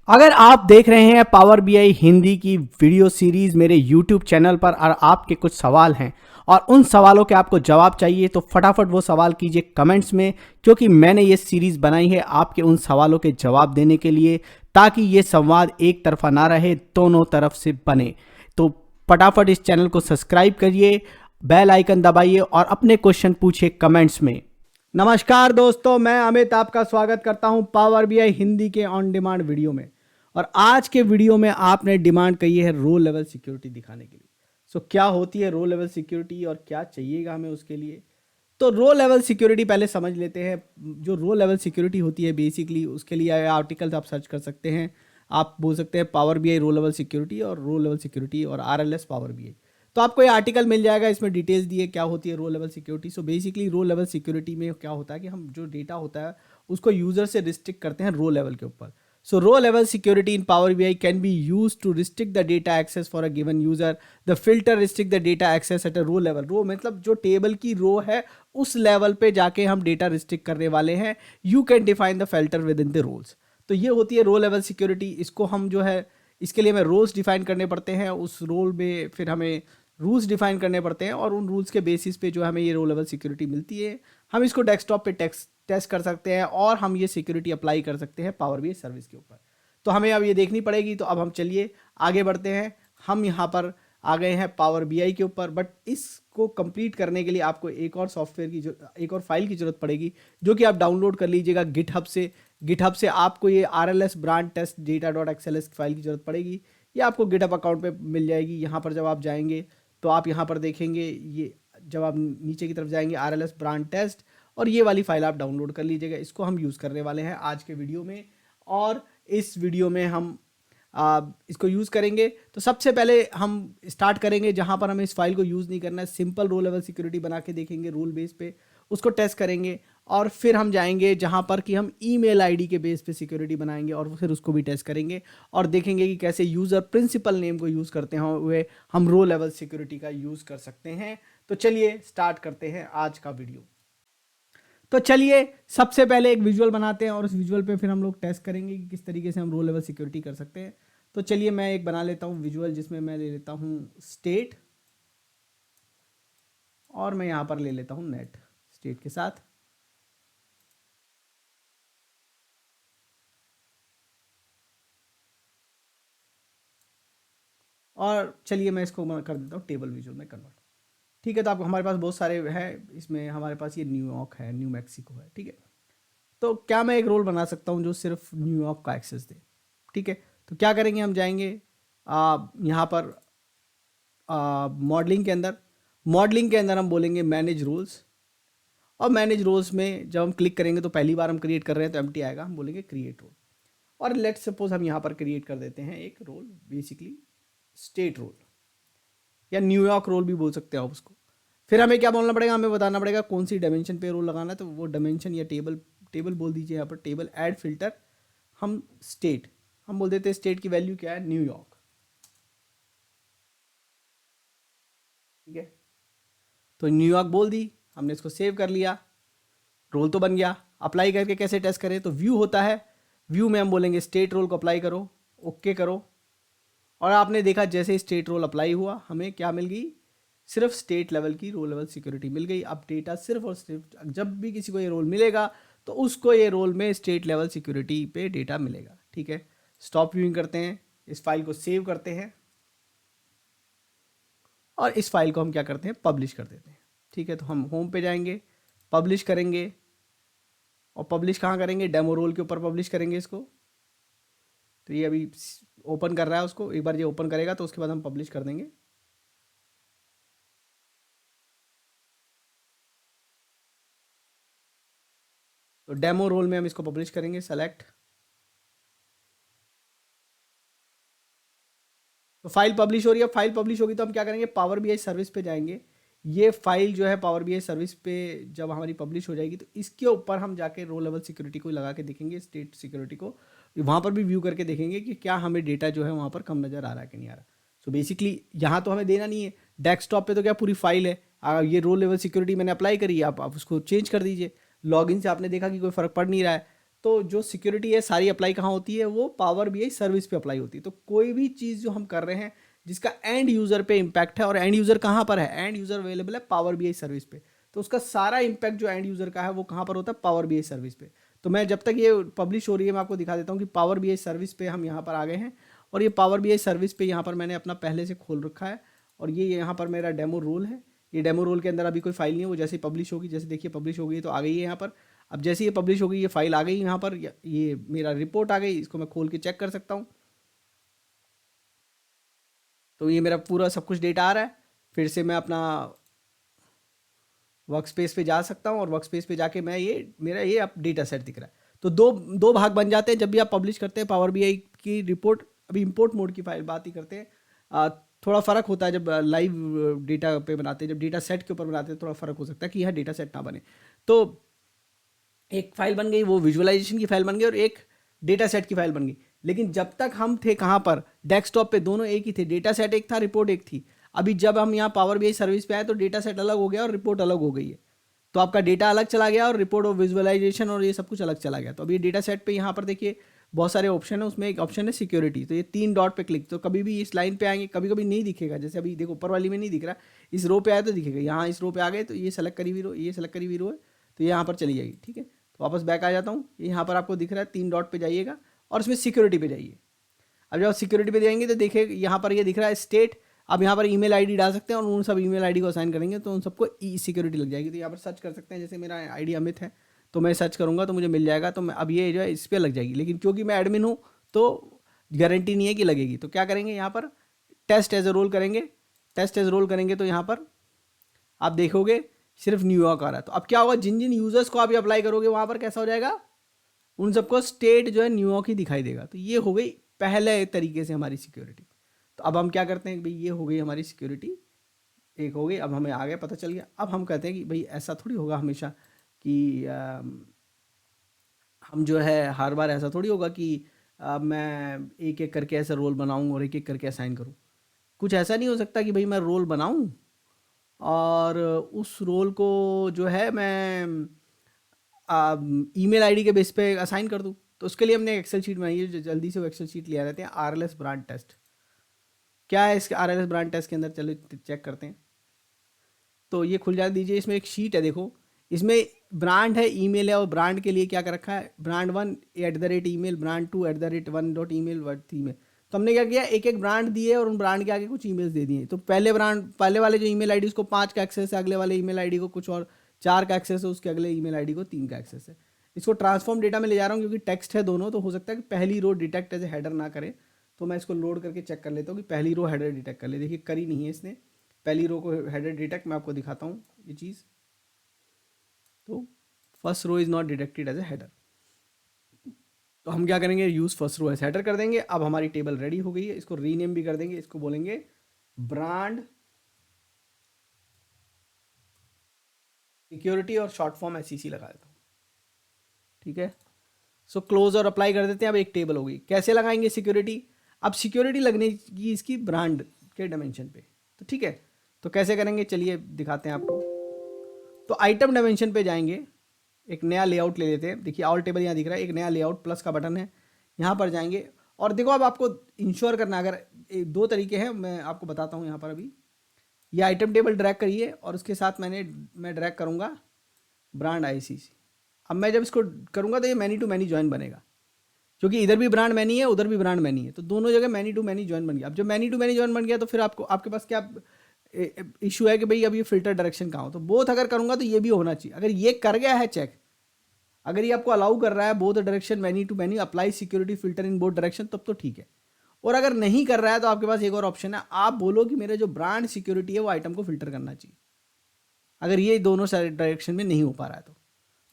अगर आप देख रहे हैं पावर बीआई हिंदी की वीडियो सीरीज मेरे यूट्यूब चैनल पर और आपके कुछ सवाल हैं और उन सवालों के आपको जवाब चाहिए तो फटाफट वो सवाल कीजिए कमेंट्स में, क्योंकि मैंने ये सीरीज बनाई है आपके उन सवालों के जवाब देने के लिए, ताकि ये संवाद एक तरफा ना रहे, दोनों तरफ से बने। तो फटाफट इस चैनल को सब्सक्राइब करिए, बेल आइकन दबाइए और अपने क्वेश्चन पूछिए कमेंट्स में। नमस्कार दोस्तों, मैं अमित आपका स्वागत करता हूं पावर बीआई हिंदी के ऑन डिमांड वीडियो में। और आज के वीडियो में आपने डिमांड कही है रो लेवल सिक्योरिटी दिखाने के लिए। सो क्या होती है रो लेवल सिक्योरिटी और क्या चाहिएगा हमें उसके लिए। तो रो लेवल सिक्योरिटी पहले समझ लेते हैं। जो रो लेवल सिक्योरिटी होती है बेसिकली उसके लिए आर्टिकल्स आप सर्च कर सकते हैं। आप बोल सकते हैं पावर बीआई रो लेवल सिक्योरिटी और रो लेवल सिक्योरिटी और आरएलएस पावर बीआई। तो आपको ये आर्टिकल मिल जाएगा, इसमें डिटेल्स दिए क्या होती है रो लेवल सिक्योरिटी। सो बेसिकली रो लेवल सिक्योरिटी में क्या होता है कि हम जो डेटा होता है उसको यूजर से रिस्ट्रिक्ट करते हैं रो लेवल के ऊपर। So row level security in Power BI can be used to restrict the data access for a given user. The filter restrict the data access at a row level. Row मतलब जो table की रो है उस level पे जाके हम data restrict करने वाले हैं। You can define the filter within the roles. तो ये होती है रो लेवल सिक्योरिटी। इसको हम जो है इसके लिए हमें रोल्स डिफाइन करने पड़ते हैं, उस रोल में फिर हमें रूल्स डिफाइन करने पड़ते हैं और उन रूल्स के बेसिस पे जो हमें ये रो लेवल सिक्योरिटी मिलती है। हम इसको डेस्कटॉप पे टेस्ट कर सकते हैं और हम ये सिक्योरिटी अप्लाई कर सकते हैं पावर बीआई सर्विस के ऊपर। तो हमें अब ये देखनी पड़ेगी। तो अब हम चलिए आगे बढ़ते हैं। हम यहाँ पर आ गए हैं पावर बीआई के ऊपर, बट इसको कंप्लीट करने के लिए आपको एक और सॉफ्टवेयर की एक और फाइल की जरूरत पड़ेगी, जो कि आप डाउनलोड कर लीजिएगा गिटहब से। गिटहब से आपको ये RLS brand test data dot XLS file की जरूरत पड़ेगी। ये आपको गिटहब अकाउंट पे मिल जाएगी। यहाँ पर जब आप जाएंगे तो आप यहाँ पर देखेंगे, ये जब आप नीचे की तरफ जाएंगे RLS ब्रांड टेस्ट, और ये वाली फाइल आप डाउनलोड कर लीजिएगा। इसको हम यूज़ करने वाले हैं आज के वीडियो में, और इस वीडियो में हम इसको यूज़ करेंगे। तो सबसे पहले हम स्टार्ट करेंगे जहाँ पर हमें इस फाइल को यूज़ नहीं करना है। सिंपल रो लेवल सिक्योरिटी बना के देखेंगे रूल बेस पे, उसको टेस्ट करेंगे, और फिर हम जाएंगे जहाँ पर कि हम ईमेल आईडी के बेस पे सिक्योरिटी बनाएंगे और फिर उसको भी टेस्ट करेंगे और देखेंगे कि कैसे यूज़र प्रिंसिपल नेम को यूज़ करते हुए हम रो लेवल सिक्योरिटी का यूज़ कर सकते हैं। तो चलिए स्टार्ट करते हैं आज का वीडियो। तो चलिए सबसे पहले एक विजुअल बनाते हैं और उस विजुअल पे फिर हम लोग टेस्ट करेंगे कि किस तरीके से हम रो लेवल सिक्योरिटी कर सकते हैं। तो चलिए मैं एक बना लेता हूँ विजुअल, जिसमें मैं ले लेता हूँ स्टेट और मैं यहाँ पर ले लेता हूँ नेट स्टेट के साथ। और चलिए मैं इसको कर देता हूँ टेबल विजुअल में कन्वर्ट। ठीक है, तो आपको हमारे पास बहुत सारे हैं। इसमें हमारे पास ये न्यूयॉर्क है, न्यू मैक्सिको है। ठीक है, तो क्या मैं एक रोल बना सकता हूँ जो सिर्फ न्यूयॉर्क का एक्सेस दे। ठीक है, तो क्या करेंगे, हम जाएंगे यहाँ पर मॉडलिंग के अंदर हम बोलेंगे मैनेज रोल्स, और मैनेज रोल्स में जब हम क्लिक करेंगे तो पहली बार हम क्रिएट कर रहे हैं तो एम्प्टी आएगा, हम बोलेंगे क्रिएट रोल। और लेट्स सपोज हम यहाँ पर क्रिएट कर देते हैं एक रोल, बेसिकली स्टेट रोल या न्यूयॉर्क रोल भी बोल सकते हो आप उसको। फिर हमें क्या बोलना पड़ेगा, हमें बताना पड़ेगा कौन सी डायमेंशन पे रोल लगाना है। तो वो डायमेंशन या टेबल बोल दीजिए यहाँ पर, टेबल ऐड फिल्टर, हम स्टेट, हम बोल देते हैं स्टेट की वैल्यू क्या है, न्यूयॉर्क। ठीक है, तो न्यूयॉर्क बोल दी हमने, इसको सेव कर लिया, रोल तो बन गया। अप्लाई करके कैसे टेस्ट करें, तो व्यू होता है, व्यू में हम बोलेंगे स्टेट रोल को अप्लाई करो, ओके करो। और आपने देखा जैसे स्टेट रोल अप्लाई हुआ हमें क्या मिल गई, सिर्फ स्टेट लेवल की रो लेवल सिक्योरिटी मिल गई। अब डेटा सिर्फ और सिर्फ जब भी किसी को ये रोल मिलेगा तो उसको ये रोल में स्टेट लेवल सिक्योरिटी पे डेटा मिलेगा। ठीक है, स्टॉप व्यूइंग करते हैं, इस फाइल को सेव करते हैं और इस फाइल को हम क्या करते हैं, पब्लिश कर देते हैं। ठीक है, तो हम होम पे जाएंगे, पब्लिश करेंगे, और पब्लिश कहाँ करेंगे, डेमो रोल के ऊपर पब्लिश करेंगे इसको। तो ये अभी ओपन कर रहा है उसको, एक बार ये ओपन करेगा तो उसके बाद हम पब्लिश कर देंगे। तो डेमो रोल में हम इसको पब्लिश करेंगे, सेलेक्ट। तो फाइल पब्लिश हो रही है। फाइल पब्लिश होगी तो हम क्या करेंगे, पावर बीआई सर्विस पे जाएंगे। ये फाइल जो है पावर बीआई सर्विस पे जब हमारी पब्लिश हो जाएगी तो इसके ऊपर हम जाके रो लेवल सिक्योरिटी को लगा के देखेंगे, स्टेट सिक्योरिटी को वहाँ पर भी व्यू करके देखेंगे कि क्या हमें डेटा जो है वहाँ पर कम नज़र आ रहा है कि नहीं आ रहा। सो बेसिकली यहाँ तो हमें देना नहीं है, डेस्कटॉप पे तो क्या पूरी फाइल है। ये रो लेवल सिक्योरिटी मैंने अप्लाई करी है, आप उसको चेंज कर दीजिए। लॉगिन से आपने देखा कि कोई फ़र्क पड़ नहीं रहा है, तो जो सिक्योरिटी है सारी अप्लाई कहाँ होती है, वो पावर बीआई सर्विस पे अप्लाई होती है। तो कोई भी चीज़ जो हम कर रहे हैं जिसका एंड यूज़र पे इम्पैक्ट है, और एंड यूज़र कहाँ पर है, एंड यूज़र अवेलेबल है पावर बीआई सर्विस पे, तो उसका सारा इम्पैक्ट जो एंड यूज़र का है वो कहाँ पर होता है, पावर बीआई सर्विस पे। तो मैं जब तक ये पब्लिश हो रही है मैं आपको दिखा देता हूँ कि पावर बीआई सर्विस पे हम यहाँ पर आ गए हैं, और ये पावर बीआई सर्विस पे यहाँ पर मैंने अपना पहले से खोल रखा है, और ये यहाँ पर मेरा डेमो रोल है। ये डेमो रोल के अंदर अभी कोई फाइल नहीं है, वो जैसे पब्लिश होगी, जैसे देखिए पब्लिश हो गई तो आ गई है यहाँ पर। अब जैसे ये पब्लिश हो गई, ये फाइल आ गई यहाँ पर, ये मेरा रिपोर्ट आ गई, इसको मैं खोल के चेक कर सकता हूँ। तो ये मेरा पूरा सब कुछ डेटा आ रहा है। फिर से मैं अपना वर्क स्पेस पे जा सकता हूँ, और वर्क स्पेस पे जाके मैं ये मेरा ये अब डेटा सेट दिख रहा है। तो दो दो भाग बन जाते हैं जब भी आप पब्लिश करते हैं पावर बीआई की रिपोर्ट। अभी इंपोर्ट मोड की फाइल बात ही करते हैं। थोड़ा फ़र्क होता है जब लाइव डेटा पे बनाते हैं, जब डेटा सेट के ऊपर बनाते हैं थोड़ा फ़र्क हो सकता है कि यह डेटा सेट ना बने। तो एक फाइल बन गई, वो विजुअलाइजेशन की फाइल बन गई, और एक डेटा सेट की फाइल बन गई। लेकिन जब तक हम थे कहाँ पर, डेस्कटॉप पे, दोनों एक ही थे, डेटा सेट एक था, रिपोर्ट एक थी। अभी जब हम यहाँ पावर बीआई सर्विस पे आए तो डेटा सेट अलग हो गया और रिपोर्ट अलग हो गई है। तो आपका डेटा अलग चला गया और रिपोर्ट और विजुअलाइजेशन और ये सब कुछ अलग चला गया। तो अभी डेटा सेट पे यहाँ पर देखिए बहुत सारे ऑप्शन है, उसमें एक ऑप्शन है सिक्योरिटी। तो ये 3 डॉट पे क्लिक, तो कभी भी इस लाइन पे आएंगे, कभी कभी नहीं दिखेगा, जैसे अभी देखो ऊपर वाली में नहीं दिख रहा, इस रो पे आए तो दिखेगा। यहाँ इस रो पे आ गए तो ये सेलेक्ट करी हुई रो, ये सेलेक्ट करी हुई रो है, तो ये यहाँ पर चली जाएगी। ठीक है, तो वापस बैक आ जाता हूँ। यहाँ पर आपको दिख रहा है 3 डॉट पे जाइएगा और इसमें सिक्योरिटी पे जाइए। अब जब आप सिक्योरिटी पे जाएंगे तो देखिए यहाँ पर ये दिख रहा है स्टेट। आप यहाँ पर ईमेल आईडी डाल सकते हैं और उन सब ईमेल आईडी को असाइन करेंगे तो उन सबको ई सिक्योरिटी लग जाएगी। तो यहाँ पर सर्च कर सकते हैं, जैसे मेरा आईडी अमित है तो मैं सर्च करूँगा तो मुझे मिल जाएगा। तो मैं अब ये जो है इस पर लग जाएगी, लेकिन क्योंकि मैं एडमिन हूँ तो गारंटी नहीं है कि लगेगी। तो क्या करेंगे, यहाँ पर टेस्ट एज ए रोल करेंगे। टेस्ट एज रोल करेंगे तो यहाँ पर आप देखोगे सिर्फ न्यूयॉर्क आ रहा है। तो अब क्या होगा, जिन जिन यूजर्स को आप अप्लाई करोगे वहाँ पर कैसा हो जाएगा, उन सबको स्टेट जो है न्यूयॉर्क ही दिखाई देगा। तो ये हो गई पहले तरीके से हमारी सिक्योरिटी। तो अब हम क्या करते हैं, भाई ये हो गई हमारी सिक्योरिटी, एक हो गई। अब हमें आ गया, पता चल गया। अब हम कहते हैं कि भाई ऐसा थोड़ी होगा हमेशा कि हम जो है हर बार ऐसा थोड़ी होगा कि मैं एक एक करके ऐसा रोल बनाऊं और एक एक करके असाइन करूं। कुछ ऐसा नहीं हो सकता कि भाई मैं रोल बनाऊं और उस रोल को जो है मैं ईमेल आईडी के बेस पे असाइन कर दूं। तो उसके लिए हमने एक्सेल शीट बनाई है, जल्दी से वो एक्सेल शीट ले आ रहते हैं। आरएलएस ब्रांड टेस्ट क्या है, इसके आरएलएस ब्रांड टेस्ट के अंदर चलो चेक करते हैं। तो ये खुल जा दीजिए, इसमें एक शीट है, देखो इसमें ब्रांड है, ईमेल है, और ब्रांड के लिए क्या कर रखा है, brand 1 @email, brand 2 @1.email word email. तो हमने क्या किया, एक एक ब्रांड दिए और उन ब्रांड के आगे कुछ ईमेल्स दे दिए। तो पहले वाले जो ईमेल आईडी उसको 5 का एक्सेस है, अगले वाले ईमेल आईडी को कुछ और 4 का एक्सेस है, उसके अगले ईमेल आईडी को 3 का एक्सेस है। इसको ट्रांसफॉर्म डेटा में ले जा रहा हूँ क्योंकि टेक्स्ट है दोनों, तो हो सकता है कि पहली रो डिटेक्ट एज ए हेडर ना करे। तो मैं इसको लोड करके चेक कर लेता हूँ कि पहली रो हेडर डिटेक्ट कर ले। देखिए करी नहीं है इसने पहली रो को हेडर डिटेक्ट। मैं आपको दिखाता हूँ ये चीज़। तो first row is not detected as a header. तो हम क्या करेंगे, use first row as header कर देंगे। अब हमारी टेबल रेडी हो गई है, इसको रीनेम भी कर देंगे, इसको बोलेंगे ब्रांड सिक्योरिटी और शॉर्ट फॉर्म एससीसी लगा देता हूँ। ठीक है, सो क्लोज और अप्लाई कर देते हैं। अब एक टेबल हो गई। कैसे लगाएंगे सिक्योरिटी, अब सिक्योरिटी लगने की इसकी ब्रांड के डायमेंशन पे। तो ठीक है, तो कैसे करेंगे चलिए दिखाते हैं आपको। तो आइटम डायमेंशन पे जाएंगे, एक नया लेआउट ले लेते हैं। देखिए ऑल टेबल यहाँ दिख रहा है, एक नया लेआउट प्लस का बटन है, यहाँ पर जाएंगे। और देखो अब आपको इंश्योर करना, अगर 2 तरीके हैं मैं आपको बताता हूँ। यहाँ पर अभी ये आइटम टेबल ड्रैग करिए और उसके साथ मैं ड्रैग करूँगा ब्रांड आईसीसी। अब मैं जब इसको करूँगा तो ये मैनी टू मैनी ज्वाइन बनेगा, क्योंकि इधर भी ब्रांड मैनी है उधर भी ब्रांड मैनी है, तो दोनों जगह मैनी टू मैनी ज्वाइन बन गया। अब जब मैनी टू मैनी ज्वाइन बन गया तो फिर आपको आपके पास क्या इशू है कि भाई अब ये फिल्टर डायरेक्शन कहाँ हो। तो बोथ अगर करूँगा तो ये भी होना चाहिए। अगर ये कर गया है चेक, अगर ये आपको अलाउ कर रहा है both direction many to many apply security filter in both direction, तब तो ठीक है। और अगर नहीं कर रहा है तो आपके पास एक और ऑप्शन है, आप बोलो कि मेरे जो ब्रांड सिक्योरिटी है वो आइटम को फिल्टर करना चाहिए। अगर ये दोनों डायरेक्शन में नहीं हो पा रहा है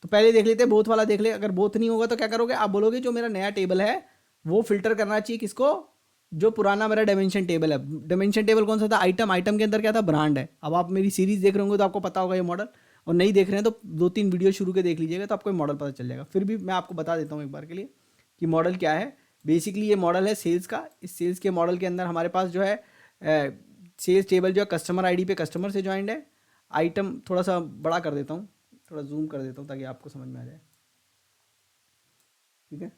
तो पहले देख लेते हैं, बोथ वाला देख ले। अगर बोथ नहीं होगा तो क्या करोगे, आप बोलोगे जो मेरा नया टेबल है वो फिल्टर करना चाहिए किसको, जो पुराना मेरा डायमेंशन टेबल है। डायमेंशन टेबल कौन सा था, आइटम। आइटम के अंदर क्या था, ब्रांड है। अब आप मेरी सीरीज देख रहे होंगे तो आपको पता होगा ये मॉडल, और नहीं देख रहे हैं तो 2-3 वीडियो शुरू के देख लीजिएगा तो आपको ये मॉडल पता चल जाएगा। फिर भी मैं आपको बता देता हूँ एक बार के लिए कि मॉडल क्या है। बेसिकली ये मॉडल है सेल्स का। इस सेल्स के मॉडल के अंदर हमारे पास जो है सेल्स टेबल जो है कस्टमर आईडी पे कस्टमर से ज्वाइंट है। आइटम थोड़ा सा बड़ा कर देता हूँ, थोड़ा जूम कर देता हूँ ताकि आपको समझ में आ जाए। ठीक है।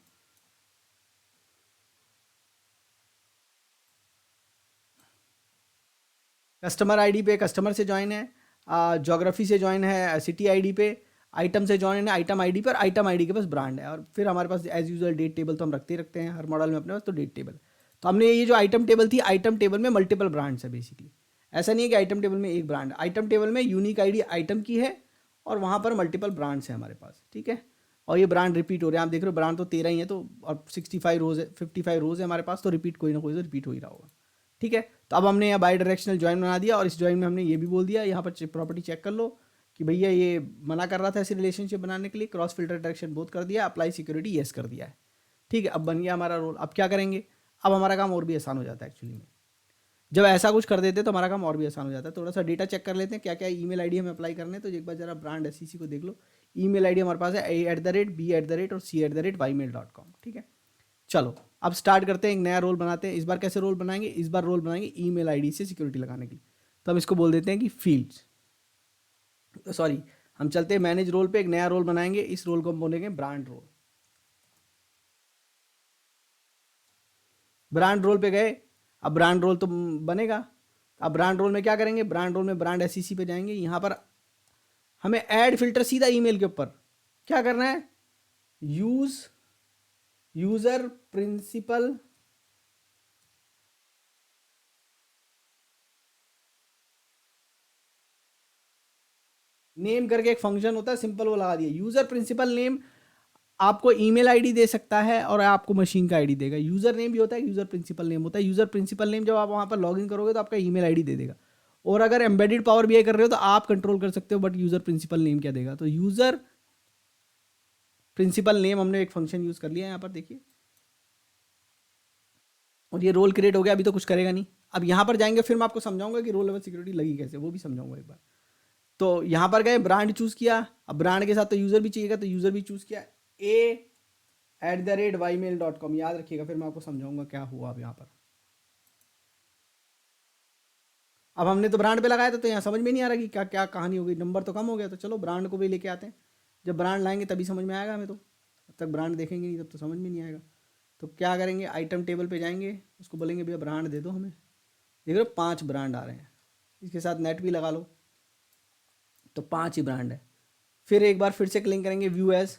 कस्टमर आईडी पे कस्टमर से ज्वाइन है, ज्योग्राफी से ज्वाइन है, सिटी आईडी पे, आइटम से ज्वाइन है, आइटम आईडी पर, आइटम आईडी के पास ब्रांड है, और फिर हमारे पास एज यूजुअल डेट टेबल तो हम रखते ही रखते हैं हर मॉडल में अपने पास, तो डेट टेबल। तो हमने ये जो आइटम टेबल थी, आइटम टेबल में मल्टीपल ब्रांड्स है बेसिकली, ऐसा नहीं है कि आइटम टेबल में एक ब्रांड, आइटम टेबल में यूनिक आईडी आइटम की है और वहाँ पर मल्टीपल ब्रांड्स हैं हमारे पास, ठीक है। और ये ब्रांड रिपीट हो रहे हैं, आप देख रहे हो ब्रांड तो 13 ही है, तो और 65 रोज है, 55 रोज है हमारे पास, तो रिपीट कोई ना कोई तो रिपीट हो ही रहा होगा, ठीक है। तो अब हमने यहाँ बाई डायरेक्शनल ज्वाइन बना दिया, और इस ज्वाइन में हमने ये भी बोल दिया, यहाँ पर प्रॉपर्टी चेक कर लो कि भैया ये मना कर रहा था ऐसे रिलेशनशिप बनाने के लिए, क्रॉस फिल्टर डायरेक्शन बोथ कर दिया, अप्लाई सिक्योरिटी येस कर दिया है, ठीक है। अब बन गया हमारा रोल। अब क्या करेंगे, अब हमारा काम और भी आसान हो जाता है एक्चुअली में, जब ऐसा कुछ कर देते हैं तो हमारा काम और भी आसान हो जाता है। थोड़ा सा डेटा चेक कर लेते हैं क्या क्या ईमेल आईडी हमें अप्लाई करने हैं, तो एक बार जरा ब्रांड एसईसी को देख लो। ईमेल आईडी हमारे पास है a@b@ और c@ymail.com, ठीक है। चलो अब स्टार्ट करते हैं, एक नया रोल बनाते हैं। इस बार कैसे रोल बनाएंगे, इस बार रोल बनाएंगे ईमेल आईडी से सिक्योरिटी लगाने के लिए, तो हम इसको बोल देते हैं कि फील्ड्स, सॉरी हम चलते हैं मैनेज रोल पे, एक नया रोल बनाएंगे, इस रोल को हम बोलेंगे ब्रांड रोल। ब्रांड रोल पे गए, अब ब्रांड रोल तो बनेगा। अब ब्रांड रोल में क्या करेंगे, ब्रांड रोल में ब्रांड एसईसी पे जाएंगे, यहाँ पर हमें ऐड फिल्टर सीधा ईमेल के ऊपर क्या करना है, यूजर प्रिंसिपल नेम करके एक फंक्शन होता है, सिंपल वो लगा दिया। यूजर प्रिंसिपल नेम आपको ईमेल आईडी दे सकता है और आपको मशीन का आईडी देगा। यूजर नेम भी होता है, यूजर प्रिंसिपल नेम होता है। यूजर प्रिंसिपल नेम जब आप वहां पर लॉगिन करोगे तो आपका ईमेल आईडी दे देगा, और अगर एम्बेडेड पावर बीआई कर रहे हो तो आप कंट्रोल कर सकते हो, बट यूजर प्रिंसिपल नेम क्या देगा, तो यूजर प्रिंसिपल नेम हमने एक फंक्शन यूज कर लिया यहाँ पर देखिए, और ये रोल क्रिएट हो गया। अभी तो कुछ करेगा नहीं, अब यहाँ पर जाएंगे, फिर मैं आपको समझाऊंगा कि रोल लेवल सिक्योरिटी लगी कैसे, वो भी समझाऊंगा एक बार। तो यहाँ पर गए, ब्रांड चूज किया, अब ब्रांड के साथ तो यूजर भी चाहिएगा, तो यूजर भी चूज किया a@ymail.com, याद रखिएगा, फिर मैं आपको समझाऊंगा क्या हुआ अब यहाँ पर। अब हमने तो ब्रांड पे लगाया था, तो यहाँ समझ में नहीं आ रहा कि क्या क्या कहानी हो गई, नंबर तो कम हो गया, तो चलो ब्रांड को भी लेके आते हैं। जब ब्रांड लाएंगे तभी समझ में आएगा हमें, तो जब तक ब्रांड देखेंगे नहीं तब तो समझ में नहीं आएगा। तो क्या करेंगे, आइटम टेबल पे जाएंगे, उसको बोलेंगे भैया ब्रांड दे दो हमें। देख रहे हो 5 ब्रांड आ रहे हैं, इसके साथ नेट भी लगा लो तो 5 ही ब्रांड है। फिर एक बार फिर से क्लिक करेंगे, व्यू एज,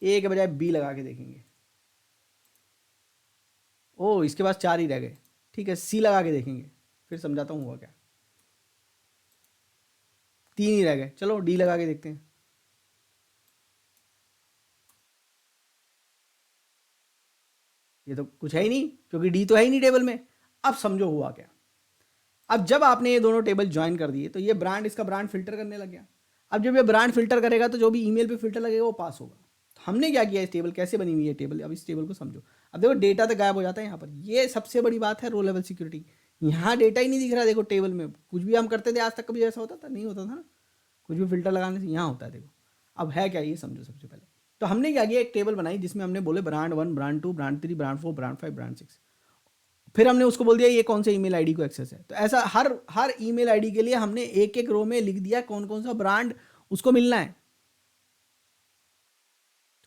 ए के बजाय बी लगा के देखेंगे, ओ इसके पास 4 ही रह गए, ठीक है। सी लगा के देखेंगे, फिर समझाता हूँ हुआ क्या, 3 ही रह गए, चलो डी लगा के देखते हैं। ये तो कुछ है ही नहीं, क्योंकि डी तो है ही नहीं टेबल में। अब समझो हुआ क्या, अब जब आपने ये दोनों टेबल ज्वाइन कर दिए तो ये ब्रांड इसका ब्रांड फिल्टर करने लग गया। अब जब ये ब्रांड फिल्टर करेगा तो जो भी ईमेल पे फिल्टर लगेगा वो पास होगा। तो हमने क्या किया, इस टेबल कैसे बनी हुई है टेबल, अब इस टेबल को समझो। अब देखो डेटा तो गायब हो जाता है यहाँ पर, ये सबसे बड़ी बात है रो लेवल सिक्योरिटी। यहाँ डेटा ही नहीं दिख रहा, देखो टेबल में कुछ भी हम करते थे आज तक, कभी ऐसा होता था, नहीं होता था ना, कुछ भी फिल्टर लगाने से यहाँ होता है। देखो अब है क्या, ये समझो सबसे पहले। तो हमने क्या किया, एक टेबल बनाई जिसमें हमने बोले brand 1, brand 2, brand 3, brand 4, brand 5, brand 6। फिर हमने उसको बोल दिया ये कौन से ईमेल आईडी को एक्सेस है। तो ऐसा हर ईमेल आईडी के लिए हमने एक एक रो में लिख दिया कौन कौन सा ब्रांड उसको मिलना है।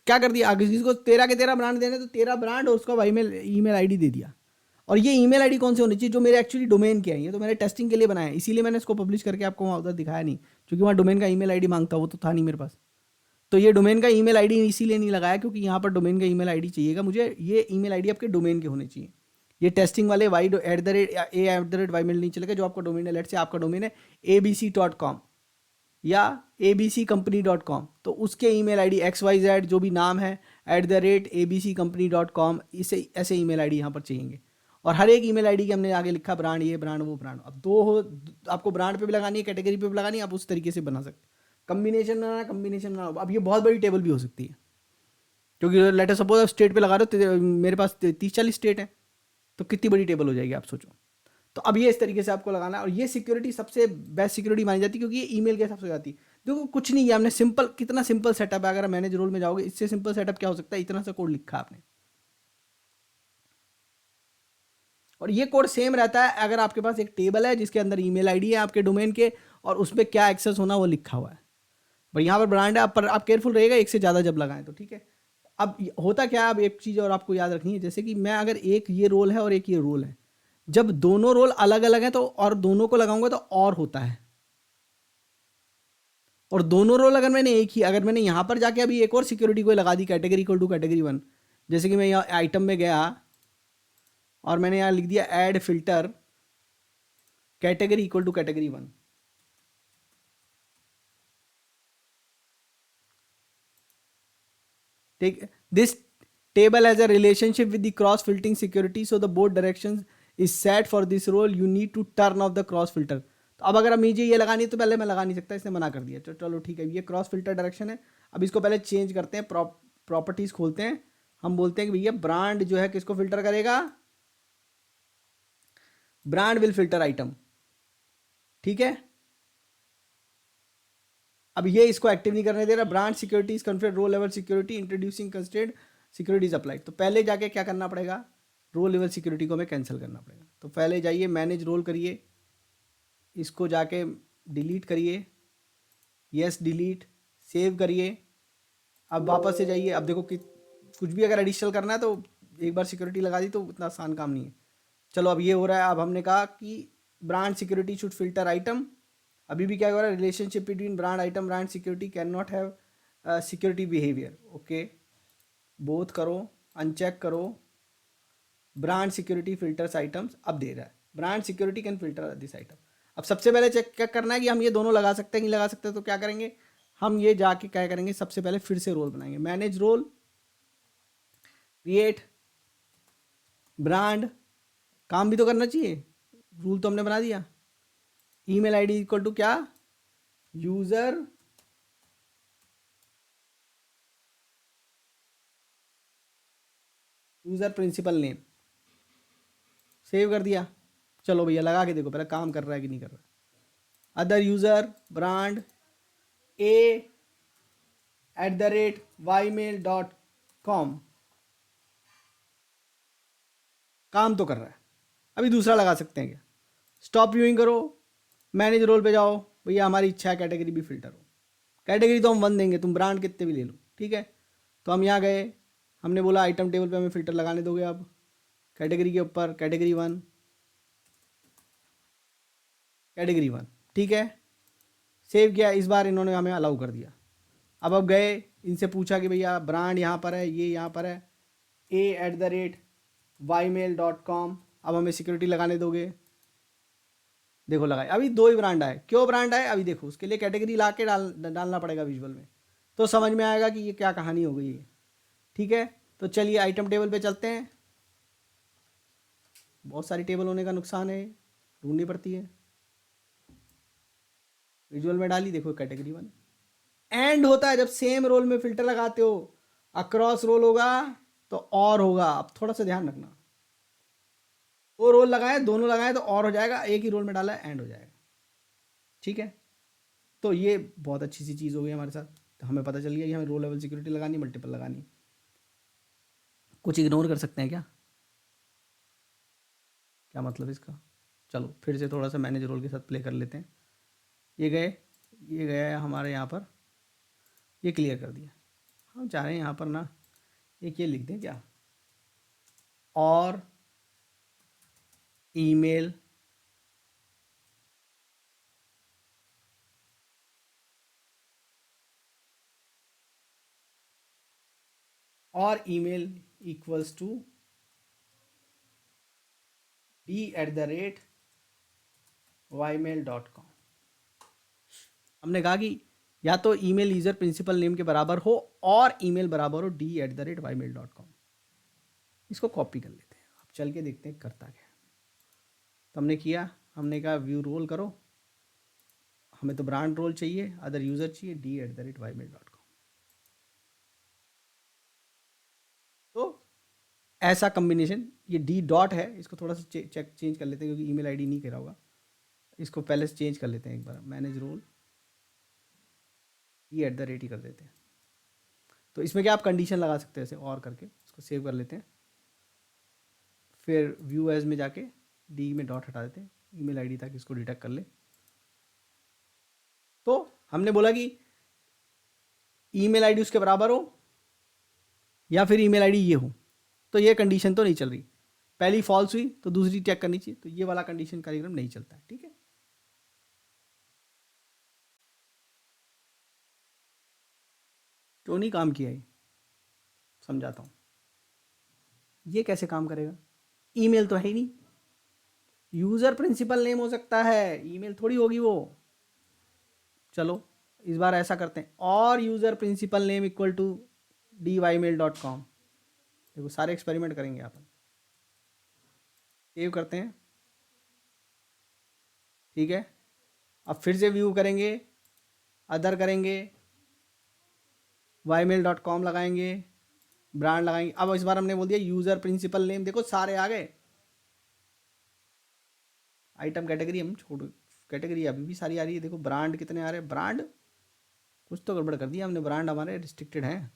क्या कर दिया, अगर किसी को 13 के 13 ब्रांड देने तो 13 ब्रांड और उसका ईमेल आईडी दे दिया। और ये ईमेल आईडी कौन से होनी चाहिए, जो मेरे एक्चुअली डोमेन के हैं, ये तो मैंने टेस्टिंग के लिए बनाया है, इसीलिए मैंने इसको पब्लिश करके आपको वहाँ उधर दिखाया नहीं, क्योंकि वहाँ डोमेन का ईमेल आईडी मांगता, वो तो था नहीं मेरे पास। तो ये डोमेन का ईमेल आईडी इसीलिए नहीं लगाया क्योंकि यहाँ पर डोमेन का ईमेल आईडी चाहिएगा मुझे, ये ईमेल आईडी आपके डोमेन के होने चाहिए। ये टेस्टिंग वाले y@a@ymail नहीं चलेगा, जो आपका डोमेन है, लेट से आपका डोमेन है abc.com या abccompany.com, तो उसके ईमेल आईडी XYZ जो भी नाम है @abccompany.com, इसे ऐसे ईमेल आईडी यहाँ पर चाहिए। और हर एक ईमेल आईडी के हमने आगे लिखा ब्रांड, ये ब्रांड वो ब्रांड। अब दो हो, आपको ब्रांड पे भी लगानी है, कैटेगरी पे भी लगानी है, आप उस तरीके से बना सकते। कम्बिनेशन बनाना, कम्बिनेशन बनाना। अब ये बहुत बड़ी टेबल भी हो सकती है, क्योंकि लेटर सपोज स्टेट पे लगा रहे हो, मेरे पास 30-40 स्टेट है, तो कितनी बड़ी टेबल हो जाएगी आप सोचो। तो अब ये इस तरीके से आपको लगाना है, और ये सिक्योरिटी सबसे बेस्ट सिक्योरिटी मानी जाती है क्योंकि ये ईमेल के हिसाब से हो जाती है। देखो कुछ नहीं किया हमने, सिंपल, कितना सिंपल सेटअप है। अगर मैनेज रोल में जाओगे, इससे सिंपल सेटअप क्या हो सकता है, इतना सा कोड लिखा आपने, और ये कोड सेम रहता है अगर आपके पास एक टेबल है जिसके अंदर ईमेल आईडी है आपके डोमेन के, और उस पर क्या एक्सेस होना वो लिखा हुआ है। पर यहाँ पर ब्रांड है, पर आप केयरफुल रहेगा एक से ज़्यादा जब लगाएं तो, ठीक है। अब होता क्या है, अब एक चीज़ और आपको याद रखनी है, जैसे कि मैं अगर एक ये रोल है और एक ये रोल है, जब दोनों रोल अलग अलग हैं तो और दोनों को लगाऊंगा तो और होता है, और दोनों रोल अगर मैंने एक ही, अगर मैंने यहाँ पर जाके अभी एक और सिक्योरिटी को लगा दी, कैटेगरी इक्वल टू कैटेगरी 1, जैसे कि मैं यहाँ आइटम में गया और मैंने यहाँ लिख दिया add filter category equal to category 1, ठीक, this table has a relationship with the cross filtering security, so the both directions is set for this role, you need to turn off the cross filter। तो अब अगर मुझे ये लगानी है तो पहले मैं लगा नहीं सकता, इसने मना कर दिया, तो चलो ठीक है, ये क्रॉस फिल्टर डायरेक्शन है। अब इसको पहले चेंज करते हैं, प्रॉपर्टीज खोलते हैं, हम बोलते हैं कि भैया ब्रांड जो है किसको फिल्टर करेगा, ब्रांड विल फिल्टर आइटम, ठीक है। अब ये इसको एक्टिव नहीं करने दे रहा, brand security is configure row level security introducing constraint security is applied. तो पहले जाके क्या करना पड़ेगा, रो लेवल सिक्योरिटी को हमें कैंसिल करना पड़ेगा। तो पहले जाइए मैनेज रोल करिए, इसको जाके डिलीट करिए, यस डिलीट, सेव करिए। अब वापस से जाइए, अब देखो कि कुछ भी अगर एडिशनल करना है तो एक बार सिक्योरिटी लगा दी तो उतना आसान काम नहीं है। चलो अब ये हो रहा है, अब हमने कहा कि brand security should filter item, अभी भी क्या हो रहा है, relationship between brand item brand security can not have security behaviour, okay, both करो, अनचेक करो, ब्रांड सिक्योरिटी फिल्टर्स आइटम्स, अब दे रहा है brand security can filter this item. अब सबसे पहले चेक क्या करना है कि हम ये दोनों लगा सकते हैं कि नहीं लगा सकते, तो क्या करेंगे, हम ये जाके क्या करेंगे, सबसे पहले फिर से रोल बनाएंगे, मैनेज रोल, क्रिएट ब्रांड, काम भी तो करना चाहिए, रूल तो हमने बना दिया, ईमेल आईडी इक्वल टू क्या, यूजर प्रिंसिपल नेम, सेव कर दिया। चलो भैया लगा के देखो पहले काम कर रहा है कि नहीं कर रहा है। अदर यूजर ब्रांड a@ymail.com, काम तो कर रहा है। अभी दूसरा लगा सकते हैं क्या, स्टॉप व्यूइंग करो, मैनेज रोल पे जाओ, भैया हमारी इच्छा है कैटेगरी भी फिल्टर हो, कैटेगरी तो हम 1 देंगे, तुम ब्रांड कितने भी ले लो, ठीक है। तो हम यहाँ गए, हमने बोला आइटम टेबल पे हमें फिल्टर लगाने दोगे, अब कैटेगरी के ऊपर कैटेगरी 1, कैटेगरी 1, ठीक है, सेव किया, इस बार इन्होंने हमें अलाउ कर दिया। अब गए, इनसे पूछा कि भैया ब्रांड यहाँ पर है, ये यहाँ पर है, a@ymail.com, अब हमें सिक्योरिटी लगाने दोगे, देखो लगाए, अभी 2 ही ब्रांड आए, क्यों ब्रांड आए अभी देखो, उसके लिए कैटेगरी ला के डालना पड़ेगा विजुअल में, तो समझ में आएगा कि ये क्या कहानी हो गई है, ठीक है। तो चलिए आइटम टेबल पे चलते हैं, बहुत सारी टेबल होने का नुकसान है, ढूंढनी पड़ती है, विजुअल में डाली, देखो कैटेगरी 1, एंड होता है जब सेम रोल में फिल्टर लगाते हो, अक्रॉस रोल होगा तो और होगा, अब थोड़ा सा ध्यान रखना, 2 रोल लगाए, दोनों लगाए तो और हो जाएगा, एक ही रोल में डाला है एंड हो जाएगा, ठीक है। तो ये बहुत अच्छी सी चीज़ हो गई हमारे साथ, तो हमें पता चल गया कि हमें रो लेवल सिक्योरिटी लगानी, मल्टीपल लगानी, कुछ इग्नोर कर सकते हैं क्या, क्या मतलब इसका, चलो फिर से थोड़ा सा मैनेज रोल के साथ प्ले कर लेते हैं। ये गया है हमारे यहाँ पर, ये क्लियर कर दिया, हम चाह रहे हैं यहाँ पर ना एक ये लिख दें क्या, और ईमेल इक्वल्स टू d@ymail.com। हमने कहा कि या तो ईमेल यूजर प्रिंसिपल नेम के बराबर हो और ईमेल बराबर हो d@ymail.com। इसको कॉपी कर लेते हैं, अब चल के देखते हैं करता क्या है। तो हमने किया, हमने कहा व्यू रोल करो, हमें तो ब्रांड रोल चाहिए, अदर यूजर चाहिए d@ymail.com। तो ऐसा कम्बिनेशन, ये डी डॉट है, इसको थोड़ा सा चेंज कर लेते हैं क्योंकि ईमेल आईडी नहीं करा होगा, इसको पहले से चेंज कर लेते हैं एक बार, मैनेज रोल d@ ही कर देते हैं। तो इसमें क्या आप कंडीशन लगा सकते हैं ऐसे और करके, इसको सेव कर लेते हैं, फिर व्यू एज में जाके डी में डॉट हटा देते हैं, ईमेल आईडी ताकि इसको डिटेक्ट कर ले। तो हमने बोला कि ईमेल आईडी उसके बराबर हो या फिर ईमेल आईडी ये हो, तो ये कंडीशन तो नहीं चल रही। पहली फॉल्स हुई तो दूसरी चेक करनी चाहिए, तो ये वाला कंडीशन कार्यक्रम नहीं चलता है। ठीक है, क्यों नहीं काम किया ये समझाता हूँ। ये कैसे काम करेगा, ईमेल तो है ही नहीं, यूजर प्रिंसिपल नेम हो सकता है, ईमेल थोड़ी होगी वो। चलो इस बार ऐसा करते हैं, और user principal name equal to dymail.com। देखो सारे एक्सपेरिमेंट करेंगे अपन, सेव करते हैं। ठीक है, अब फिर से व्यू करेंगे, अदर करेंगे, ymail.com लगाएंगे, ब्रांड लगाएंगे। अब इस बार हमने बोल दिया यूजर प्रिंसिपल नेम, देखो सारे आ गए। आइटम कैटेगरी हम छोड़, कैटेगरी अभी भी सारी आ रही है। देखो ब्रांड कितने आ रहे हैं, ब्रांड कुछ तो गड़बड़ कर दिया हमने, ब्रांड हमारे रिस्ट्रिक्टेड हैं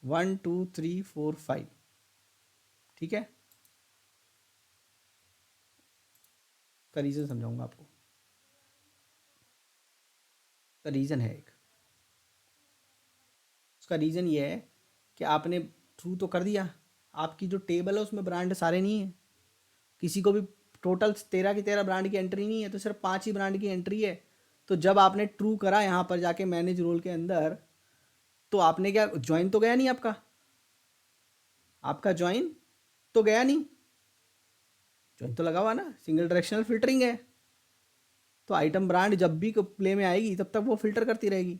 1 2 3 4 5। ठीक है, का रीज़न समझाऊंगा आपको। का रीज़न है एक, उसका रीज़न ये है कि आपने थ्रू तो कर दिया, आपकी जो टेबल है उसमें ब्रांड सारे नहीं है, किसी को भी टोटल 13 की 13 ब्रांड की एंट्री नहीं है, तो सिर्फ 5 ही ब्रांड की एंट्री है। तो जब आपने ट्रू करा यहाँ पर जाके मैनेज रोल के अंदर, तो आपने क्या, ज्वाइन तो गया नहीं आपका, आपका ज्वाइन तो गया नहीं, ज्वाइन तो लगा हुआ ना, सिंगल डायरेक्शनल फिल्टरिंग है। तो आइटम ब्रांड जब भी प्ले में आएगी तब तक वो फिल्टर करती रहेगी।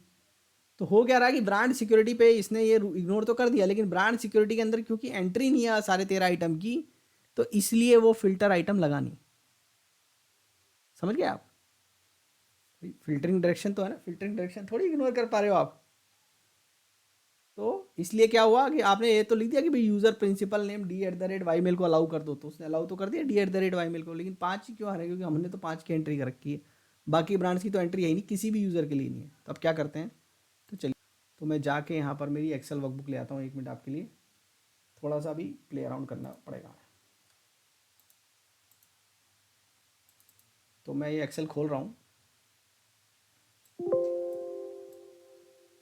तो हो क्या रहा है कि ब्रांड सिक्योरिटी पे इसने ये इग्नोर तो कर दिया, लेकिन ब्रांड सिक्योरिटी के अंदर क्योंकि एंट्री नहीं है सारे 13 आइटम की, तो इसलिए वो फिल्टर आइटम लगा नहीं। समझ गए आप, फिल्टरिंग डायरेक्शन तो है ना, फिल्टरिंग डायरेक्शन थोड़ी इग्नोर कर पा रहे हो आप। तो इसलिए क्या हुआ कि आपने ये तो लिख दिया कि भाई यूजर प्रिंसिपल नेम d@ymail को अलाउ कर दो, तो उसने अलाउ तो कर दिया d@ymail को, लेकिन 5 ही क्यों आ रहा है, क्योंकि हमने तो 5 की एंट्री कर रखी है, बाकी ब्रांड्स की तो एंट्री है ही नहीं, किसी भी यूज़र के लिए नहीं है। तो अब क्या करते हैं, तो चलिए, तो मैं जाके यहाँ पर मेरी एक्सेल वर्कबुक ले आता हूँ, 1 मिनट आपके लिए, थोड़ा सा भी प्ले अराउंड करना पड़ेगा। तो मैं ये एक्सेल खोल रहा हूँ,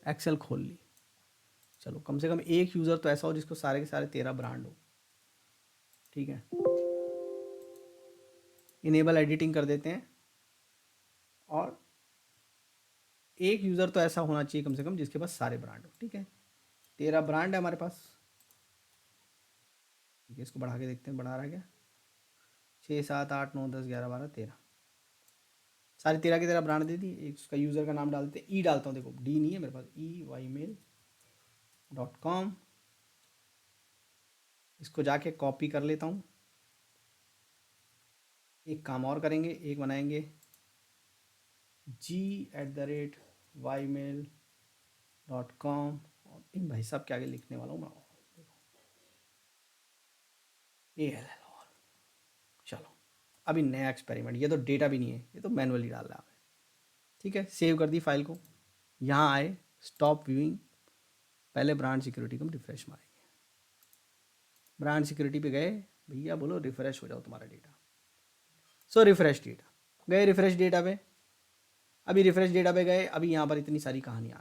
एक्सेल खोल ली। चलो कम से कम एक यूज़र तो ऐसा हो जिसको सारे के सारे 13 ब्रांड हो। ठीक है, इनेबल एडिटिंग कर देते हैं, और एक यूज़र तो ऐसा होना चाहिए कम से कम जिसके पास सारे ब्रांड हो। ठीक है, 13 ब्रांड है हमारे पास। ठीक है, इसको बढ़ा के देखते हैं, बढ़ा रहा है क्या, 6 7 8 9 10 11 12 13, सारे 13 की 13 ब्रांड दे दी। एक उसका यूज़र का नाम डालते हैं, ई डालता हूँ, देखो डी नहीं है मेरे पास, ymail.com। इसको जाके कॉपी कर लेता हूँ। एक काम और करेंगे, एक बनाएंगे g@ymail.com, और इन भाई साहब के आगे लिखने वाला हूँ मैं, देखो ALL। चलो अभी नया एक्सपेरिमेंट, ये तो डेटा भी नहीं है, ये तो मैनुअली डाल रहा है। ठीक है, सेव कर दी फाइल को, यहाँ आए, स्टॉप व्यूइंग, पहले ब्रांड सिक्योरिटी को हम रिफ्रेश मारेंगे। ब्रांड सिक्योरिटी पे गए, भैया बोलो रिफ्रेश हो जाओ तुम्हारा डेटा। सो रिफ्रेश डेटा गए, रिफ्रेश डेटा पे, अभी रिफ्रेश डेटा पे गए, अभी यहाँ पर इतनी सारी कहानी आ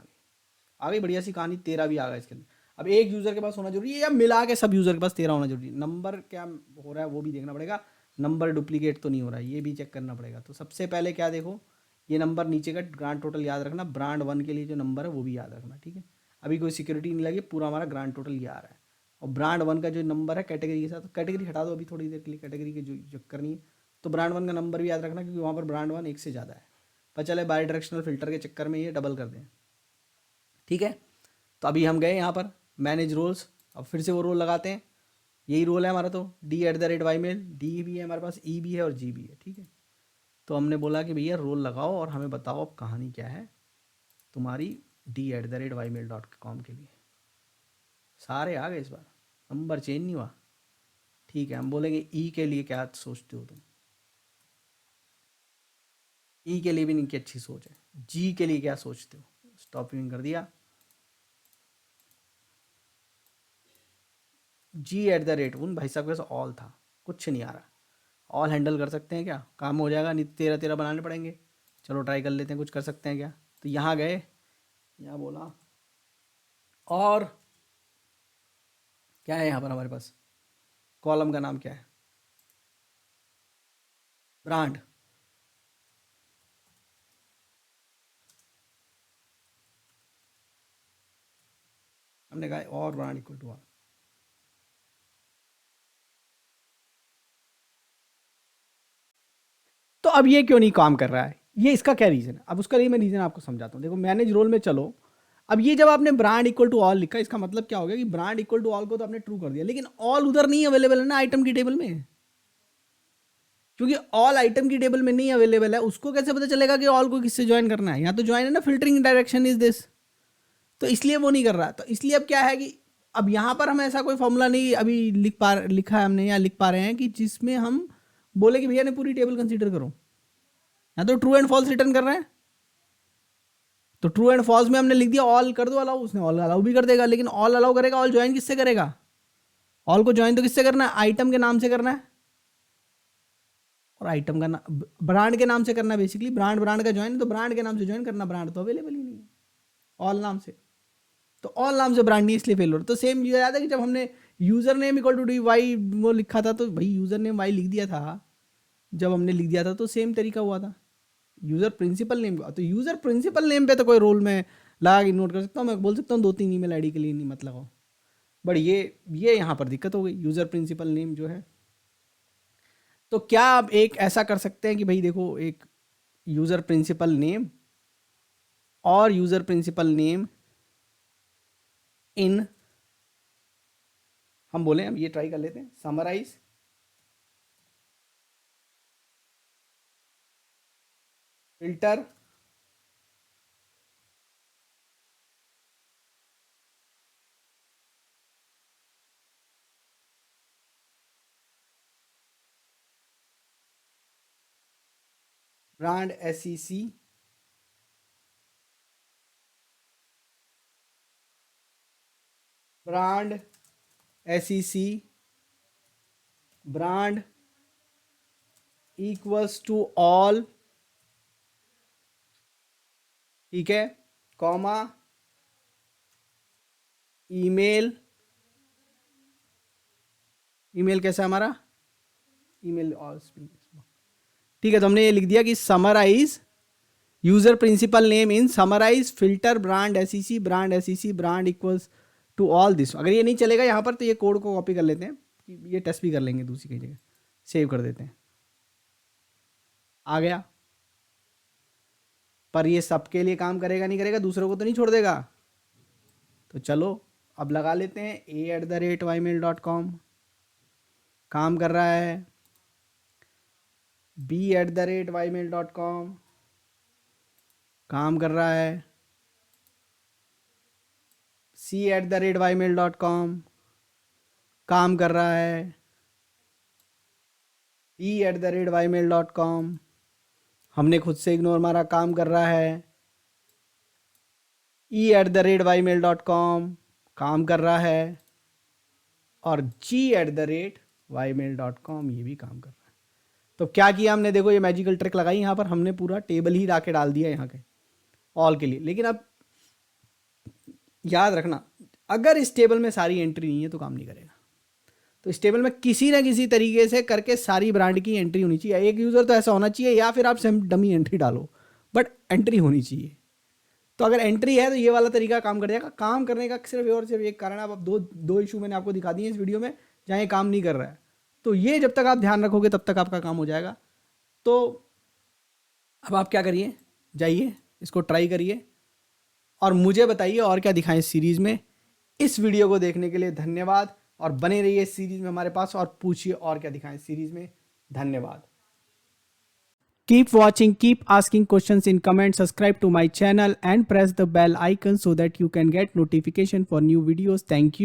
गई, बढ़िया सी कहानी, 13 भी आ गया इसके अंदर। अब एक यूज़र के पास होना जरूरी है या मिला के सब यूज़र के पास 13 होना जरूरी है, नंबर क्या हो रहा है वो भी देखना पड़ेगा, नंबर डुप्लीकेट तो नहीं हो रहा है, ये भी चेक करना पड़ेगा। तो सबसे पहले क्या देखो, ये नंबर नीचे का ग्रांड टोटल याद रखना, ब्रांड 1 के लिए जो नंबर है वो भी याद रखना। ठीक है, अभी कोई सिक्योरिटी नहीं लगी, पूरा हमारा ग्रांड टोटल ये आ रहा है। और ब्रांड 1 का जो नंबर है कैटेगरी के साथ, कैटेगरी हटा दो अभी थोड़ी देर के लिए, कैटेगरी की जो चेक करनी है, तो ब्रांड 1 का नंबर भी याद रखना, क्योंकि वहाँ पर ब्रांड 1 एक से ज़्यादा है, पता चले बाई डायरेक्शनल फिल्टर के चक्कर में ये डबल कर दें। ठीक है, तो अभी हम गए यहाँ पर मैनेज रोल्स, अब फिर से वो रोल लगाते हैं, यही रोल है हमारा, तो d@ymail, डी भी है हमारे पास, ई भी है और जी भी है। ठीक है, तो हमने बोला कि भैया रोल लगाओ और हमें बताओ अब कहानी क्या है तुम्हारी d@ymail.com के लिए। सारे आ गए, इस बार नंबर चेंज नहीं हुआ। ठीक है, हम बोलेंगे ई के लिए क्या सोचते हो तुम, ई के लिए भी नहीं की अच्छी सोच है, जी के लिए क्या सोचते हो, स्टॉप यूजिंग कर दिया, g@ उन भाई साहब के पास ऑल था, कुछ नहीं आ रहा, ऑल हैंडल कर सकते हैं क्या, काम हो जाएगा, नहीं 13 13 बनाने पड़ेंगे। चलो ट्राई कर लेते हैं, कुछ कर सकते हैं क्या। तो यहाँ गए, यहाँ बोला और क्या है यहाँ पर हमारे पास, कॉलम का नाम क्या है, ब्रांड। हमने कहा और ब्रांड इक्वल टू ऑल। तो अब ये क्यों नहीं काम कर रहा है, ये इसका क्या रीज़न है, अब उसका लिए मैं रीज़न आपको समझाता हूँ। देखो मैनेज रोल में चलो, अब ये जब आपने ब्रांड इक्वल टू ऑल लिखा, इसका मतलब क्या हो गया कि ब्रांड इक्वल टू ऑल को तो आपने ट्रू कर दिया, लेकिन ऑल उधर नहीं अवेलेबल है ना आइटम की टेबल में, क्योंकि ऑल आइटम की टेबल में नहीं अवेलेबल है। उसको कैसे पता चलेगा कि ऑल को किससे ज्वाइन करना है, यहाँ तो ज्वाइन है ना, फिल्टरिंग डायरेक्शन इज दिस, तो इसलिए वो नहीं कर रहा। तो इसलिए अब क्या है कि अब यहाँ पर हम ऐसा कोई फॉर्मूला नहीं अभी लिखा है हमने या लिख पा रहे हैं कि जिसमें हम बोले कि भैया ने पूरी टेबल कंसीडर करो। यहाँ तो ट्रू एंड फॉल्स रिटर्न कर रहे हैं, तो ट्रू एंड फॉल्स में हमने लिख दिया ऑल कर दो अलाउ, उसने ऑल अलाउ भी कर देगा, लेकिन ऑल अलाउ करेगा, ऑल ज्वाइन किससे करेगा, ऑल को ज्वाइन तो किससे करना है, आइटम के नाम से करना है, और आइटम का नाम ब्रांड के नाम से करना है। बेसिकली ब्रांड का ज्वाइन, तो ब्रांड के नाम से ज्वाइन करना, ब्रांड तो अवेलेबल ही नहीं है ऑल नाम से, तो ऑल नाम से ब्रांड नहीं, इसलिए फेल हो रहा। तो सेम ये याद है कि जब हमने user name equal to D Y वो लिखा था, तो भाई यूजर नेम वाई लिख दिया था, जब हमने लिख दिया था तो सेम तरीका हुआ था। यूजर प्रिंसिपल नेम, तो यूजर प्रिंसिपल नेम पे तो कोई रोल में लगा के नोट कर सकता हूँ, मैं बोल सकता हूँ 2-3 ईमेल आईडी के लिए नहीं मत लगाओ, बट ये यहाँ पर दिक्कत हो गई, यूजर प्रिंसिपल नेम जो है। तो क्या आप एक ऐसा कर सकते हैं कि भाई देखो, एक यूजर प्रिंसिपल नेम और यूजर प्रिंसिपल नेम इन, हम बोले, हम ये ट्राई कर लेते हैं, summarise filter brand SEC brand SEC brand equals to all, ठीक है, कॉमा ईमेल, ईमेल कैसा है हमारा, ईमेल और ठीक है। तो हमने ये लिख दिया कि summarise user principal name in summarise filter brand SEC brand equals to all this. अगर ये नहीं चलेगा यहाँ पर तो ये कोड को कॉपी कर लेते हैं, ये टेस्ट भी कर लेंगे दूसरी कई जगह, सेव कर देते हैं, आ गया। पर ये सबके लिए काम करेगा नहीं करेगा, दूसरों को तो नहीं छोड़ देगा। तो चलो अब लगा लेते हैं a@ymail.com, काम कर रहा है, b@ymail.com, काम कर रहा है, c@ymail.com, काम कर रहा है, d@ymail.com, हमने खुद से इग्नोर मारा, काम कर रहा है, e@ymail.com, काम कर रहा है, और g@ymail.com, ये भी काम कर रहा है। तो क्या किया हमने, देखो ये मैजिकल ट्रिक लगाई, यहाँ पर हमने पूरा टेबल ही ला के डाल दिया यहाँ के ऑल के लिए। लेकिन अब याद रखना, अगर इस टेबल में सारी एंट्री नहीं है तो काम नहीं करेगा। तो इस टेबल में किसी ना किसी तरीके से करके सारी ब्रांड की एंट्री होनी चाहिए। एक यूज़र तो ऐसा होना चाहिए, या फिर आप डमी एंट्री डालो, बट एंट्री होनी चाहिए। तो अगर एंट्री है तो ये वाला तरीका काम कर जाएगा। काम करने का सिर्फ और सिर्फ एक कारण है, अब दो इशू मैंने आपको दिखा दिए इस वीडियो में जहाँ ये काम नहीं कर रहा है। तो ये जब तक आप ध्यान रखोगे तब तक आपका काम हो जाएगा। तो अब आप क्या करिए, जाइए इसको ट्राई करिए और मुझे बताइए और क्या दिखाएं इस सीरीज़ में। इस वीडियो को देखने के लिए धन्यवाद, और बने रहिए इस सीरीज़ में हमारे पास, और पूछिए और क्या दिखाएं इस सीरीज़ में। धन्यवाद। Keep watching, keep asking questions in comments, subscribe to my channel and press the bell icon so that you can get notification for new videos. Thank you.